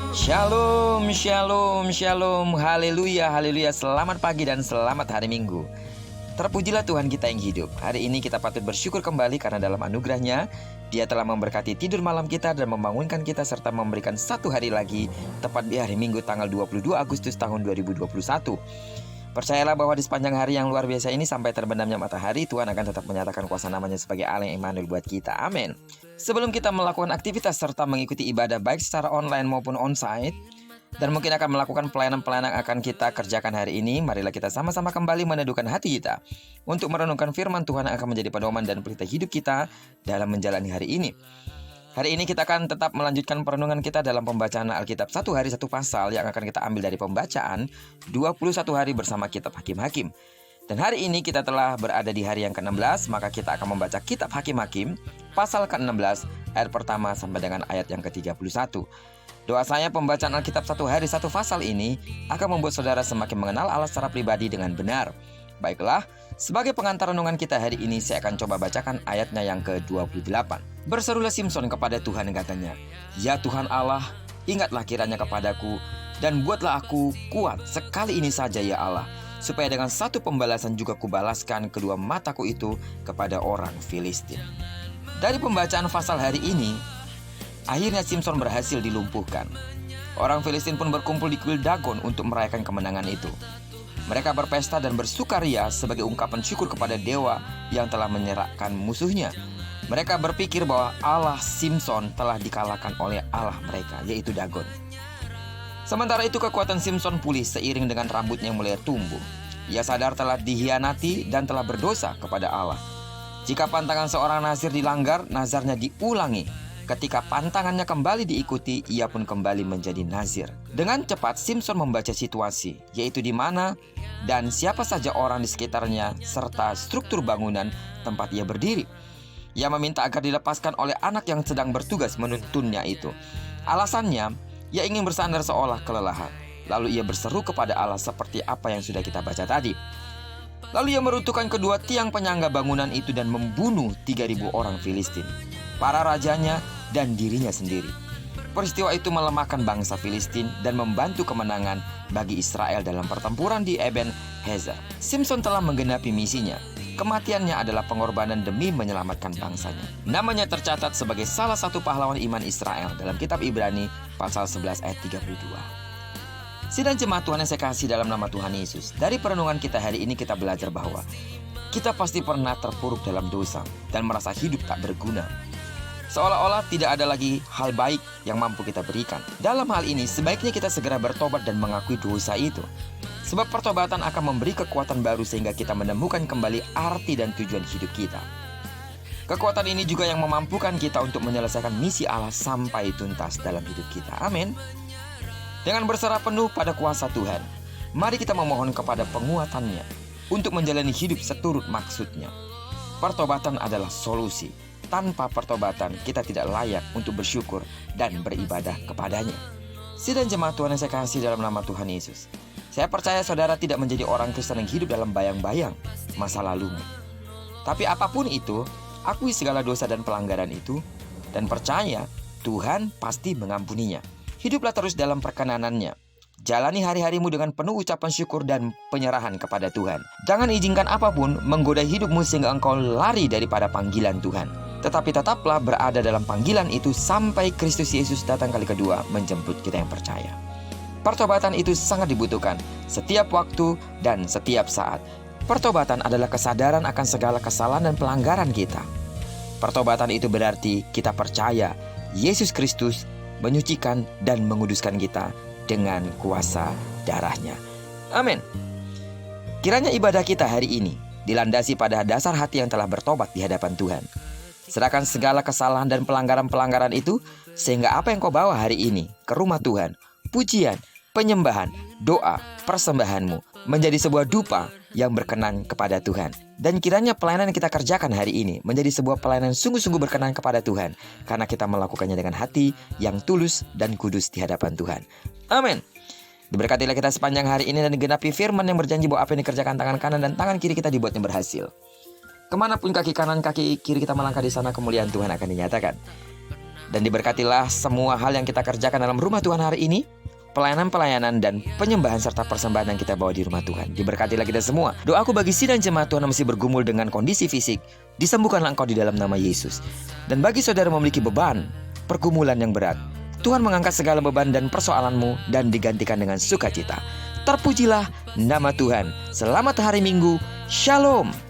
Shalom, shalom, shalom, haleluya, haleluya. Selamat pagi dan selamat hari Minggu. Terpujilah Tuhan kita yang hidup. Hari ini kita patut bersyukur kembali karena dalam anugerahnya Dia telah memberkati tidur malam kita dan membangunkan kita serta memberikan satu hari lagi tepat di hari Minggu tanggal 22 Agustus tahun 2021. Percayalah bahwa di sepanjang hari yang luar biasa ini sampai terbenamnya matahari, Tuhan akan tetap menyatakan kuasa namanya sebagai Allah yang Immanuel buat kita. Amin. Sebelum kita melakukan aktivitas serta mengikuti ibadah baik secara online maupun onsite, dan mungkin akan melakukan pelayanan-pelayanan yang akan kita kerjakan hari ini, marilah kita sama-sama kembali meneduhkan hati kita untuk merenungkan firman Tuhan yang akan menjadi pedoman dan pelita hidup kita dalam menjalani hari ini. Hari ini kita akan tetap melanjutkan perenungan kita dalam pembacaan Alkitab satu hari satu pasal yang akan kita ambil dari pembacaan 21 hari bersama kitab Hakim-Hakim. Dan hari ini kita telah berada di hari yang ke-16, maka kita akan membaca kitab Hakim-Hakim pasal ke-16 ayat pertama sampai dengan ayat yang ke-31. Doa saya pembacaan Alkitab satu hari satu pasal ini akan membuat saudara semakin mengenal Allah secara pribadi dengan benar. Baiklah, sebagai pengantar renungan kita hari ini saya akan coba bacakan ayatnya yang ke-28. Berserulah Simson kepada Tuhan, katanya, "Ya Tuhan Allah, ingatlah kiranya kepadaku dan buatlah aku kuat sekali ini saja ya Allah, supaya dengan satu pembalasan juga kubalaskan kedua mataku itu kepada orang Filistin." Dari pembacaan pasal hari ini, akhirnya Simson berhasil dilumpuhkan. Orang Filistin pun berkumpul di kuil Dagon untuk merayakan kemenangan itu. Mereka berpesta dan bersukaria sebagai ungkapan syukur kepada dewa yang telah menyerahkan musuhnya. Mereka berpikir bahwa Allah Simson telah dikalahkan oleh Allah mereka, yaitu Dagon. Sementara itu kekuatan Simson pulih seiring dengan rambutnya yang mulai tumbuh. Ia sadar telah dihianati dan telah berdosa kepada Allah. Jika pantangan seorang nazir dilanggar, nazarnya diulangi. Ketika pantangannya kembali diikuti, ia pun kembali menjadi nazir. Dengan cepat Simson membaca situasi, yaitu di mana dan siapa saja orang di sekitarnya serta struktur bangunan tempat ia berdiri. Ia meminta agar dilepaskan oleh anak yang sedang bertugas menuntunnya itu. Alasannya, ia ingin bersandar seolah kelelahan. Lalu ia berseru kepada Allah seperti apa yang sudah kita baca tadi. Lalu ia meruntuhkan kedua tiang penyangga bangunan itu dan membunuh 3.000 orang Filistin, para rajanya dan dirinya sendiri. Peristiwa itu melemahkan bangsa Filistin dan membantu kemenangan bagi Israel dalam pertempuran di Eben Hezer. Simson telah menggenapi misinya. Kematiannya adalah pengorbanan demi menyelamatkan bangsanya. Namanya tercatat sebagai salah satu pahlawan iman Israel dalam kitab Ibrani pasal 11 ayat 32. Sidang jemaat Tuhan yang saya kasih dalam nama Tuhan Yesus, dari perenungan kita hari ini kita belajar bahwa kita pasti pernah terpuruk dalam dosa dan merasa hidup tak berguna. Seolah-olah tidak ada lagi hal baik yang mampu kita berikan. Dalam hal ini sebaiknya kita segera bertobat dan mengakui dosa itu. Sebab pertobatan akan memberi kekuatan baru sehingga kita menemukan kembali arti dan tujuan hidup kita. Kekuatan ini juga yang memampukan kita untuk menyelesaikan misi Allah sampai tuntas dalam hidup kita. Amin. Dengan berserah penuh pada kuasa Tuhan, mari kita memohon kepada penguatannya untuk menjalani hidup seturut maksudnya. Pertobatan adalah solusi. Tanpa pertobatan kita tidak layak untuk bersyukur dan beribadah kepadanya. Sidang jemaat Tuhan yang saya kasih dalam nama Tuhan Yesus, saya percaya saudara tidak menjadi orang Kristen yang hidup dalam bayang-bayang masa lalumu. Tapi apapun itu, akui segala dosa dan pelanggaran itu, dan percaya Tuhan pasti mengampuninya. Hiduplah terus dalam perkenanannya. Jalani hari-harimu dengan penuh ucapan syukur dan penyerahan kepada Tuhan. Jangan izinkan apapun menggoda hidupmu sehingga engkau lari daripada panggilan Tuhan. Tetapi tetaplah berada dalam panggilan itu sampai Kristus Yesus datang kali kedua menjemput kita yang percaya. Pertobatan itu sangat dibutuhkan setiap waktu dan setiap saat. Pertobatan adalah kesadaran akan segala kesalahan dan pelanggaran kita. Pertobatan itu berarti kita percaya Yesus Kristus menyucikan dan menguduskan kita dengan kuasa darahnya. Amin. Kiranya ibadah kita hari ini dilandasi pada dasar hati yang telah bertobat di hadapan Tuhan. Serahkan segala kesalahan dan pelanggaran-pelanggaran itu, sehingga apa yang kau bawa hari ini ke rumah Tuhan, pujian, penyembahan, doa, persembahanmu menjadi sebuah dupa yang berkenan kepada Tuhan. Dan kiranya pelayanan yang kita kerjakan hari ini menjadi sebuah pelayanan sungguh-sungguh berkenan kepada Tuhan, karena kita melakukannya dengan hati yang tulus dan kudus di hadapan Tuhan. Amin. Diberkatilah kita sepanjang hari ini dan digenapi firman yang berjanji bahwa apa yang dikerjakan tangan kanan dan tangan kiri kita dibuatnya berhasil. Kemanapun kaki kanan kaki kiri kita melangkah, di sana kemuliaan Tuhan akan dinyatakan. Dan diberkatilah semua hal yang kita kerjakan dalam rumah Tuhan hari ini, pelayanan-pelayanan dan penyembahan serta persembahan yang kita bawa di rumah Tuhan. Diberkatilah kita semua. Doaku bagi sidang jemaat Tuhan yang masih bergumul dengan kondisi fisik, disembuhkanlah engkau di dalam nama Yesus. Dan bagi saudara memiliki beban, pergumulan yang berat, Tuhan mengangkat segala beban dan persoalanmu dan digantikan dengan sukacita. Terpujilah nama Tuhan. Selamat hari Minggu. Shalom.